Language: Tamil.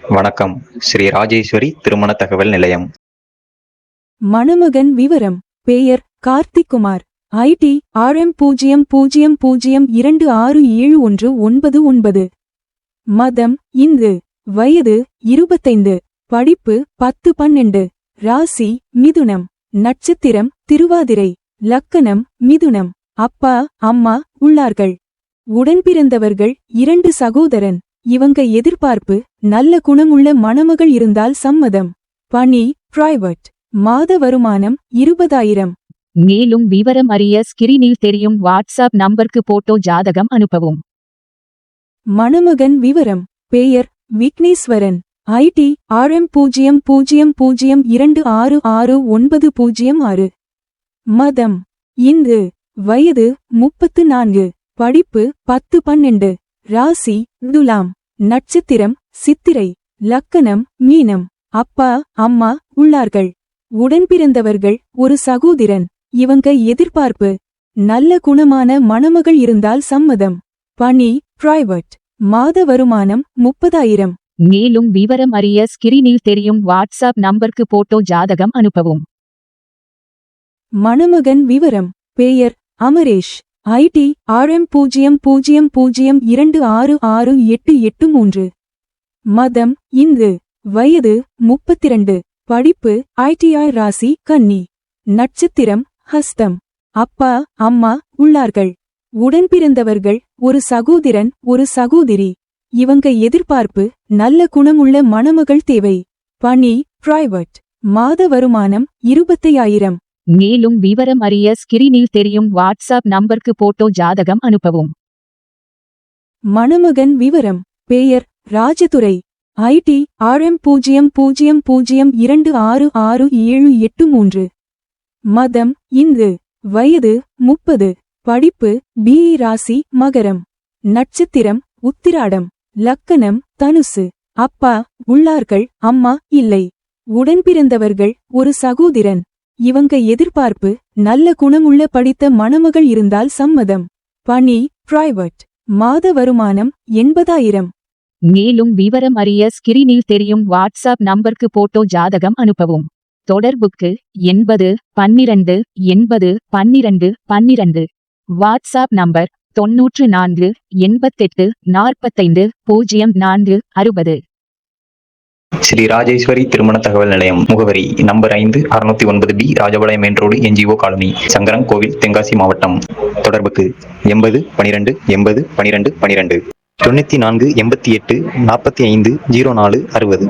வணக்கம். ஸ்ரீ ராஜேஸ்வரி திருமண தகவல் நிலையம். மணமகன் விவரம்: பெயர் கார்த்திக்குமார். ID RM00267199. மதம் இந்து. வயது 25. படிப்பு 10-12. ராசி மிதுனம். நட்சத்திரம் திருவாதிரை. லக்கணம் மிதுனம். அப்பா அம்மா உள்ளார்கள். உடன்பிறந்தவர்கள் 2 சகோதரன். இவங்க எதிர்பார்ப்பு: நல்ல குணமுள்ள மணமகள் இருந்தால் சம்மதம். பணி பிரைவேட். மாத வருமானம் 20,000. மேலும் விவரம் அறிய ஸ்கிரீனில் தெரியும் வாட்ஸ்அப் நம்பருக்கு போட்டோ ஜாதகம் அனுப்பவும். மணமகன் விவரம்: பெயர் விக்னேஸ்வரன். ID RM00266906. மதம் இந்து. வயது 34. படிப்பு 10-12. ராசி துலாம். நட்சத்திரம் சித்திரை. லக்கணம் மீனம். அப்பா அம்மா உள்ளார்கள். உடன்பிறந்தவர்கள் 1 சகோதரன். இவங்க எதிர்பார்ப்பு: நல்ல குணமான மணமகள் இருந்தால் சம்மதம். பணி பிரைவேட். மாத வருமானம் 30,000. மேலும் விவரம் அறிய ஸ்கிரீனில் தெரியும் வாட்ஸ்அப் நம்பருக்கு போட்டோ ஜாதகம் அனுப்பவும். மணமகன் விவரம்: பெயர் அமரேஷ். ID RM00266883. மதம் இந்து. வயது 32. படிப்பு ITI. ராசி கன்னி. நட்சத்திரம் ஹஸ்தம். அப்பா அம்மா உள்ளார்கள். உடன்பிறந்தவர்கள் 1 சகோதரன் 1 சகோதரி. இவங்க எதிர்பார்ப்பு: நல்ல குணமுள்ள மணமகள் தேவை. பணி பிரைவேட். மாத வருமானம் 25,000. மேலும் விவரம் அறிய ஸ்கிரீனில் தெரியும் வாட்ஸ்அப் நம்பருக்கு போட்டோ ஜாதகம் அனுப்பவும். மணமகன் விவரம்: பெயர் ராஜதுரை. ID RM00266783. மதம் இந்து. வயது 30. படிப்பு BE. ராசி மகரம். நட்சத்திரம் உத்திராடம். லக்கணம் தனுசு. அப்பா உள்ளார்கள். அம்மா இல்லை. உடன்பிறந்தவர்கள் 1 சகோதரன். இவங்க எதிர்பார்ப்பு: நல்ல குணமுள்ள படித்த மணமகள் இருந்தால் சம்மதம். பணி பிரைவேட். மாத வருமானம் 80,000. மேலும் விவரம் அறிய ஸ்கிரீனில் தெரியும் வாட்ஸ்அப் நம்பருக்கு போட்டோ ஜாதகம் அனுப்பவும். தொடர்புக்கு 80 12 80 12 12. WhatsApp number 94 88 45 04 60. ஸ்ரீ ராஜேஸ்வரி திருமண தகவல் நிலையம். முகவரி: number 5 609B Rajapalayam main road, NGO colony, Sankaran கோவில், தென்காசி மாவட்டம். தொடர்புக்கு 80 12 80 12 12. 94 88 45 04 60.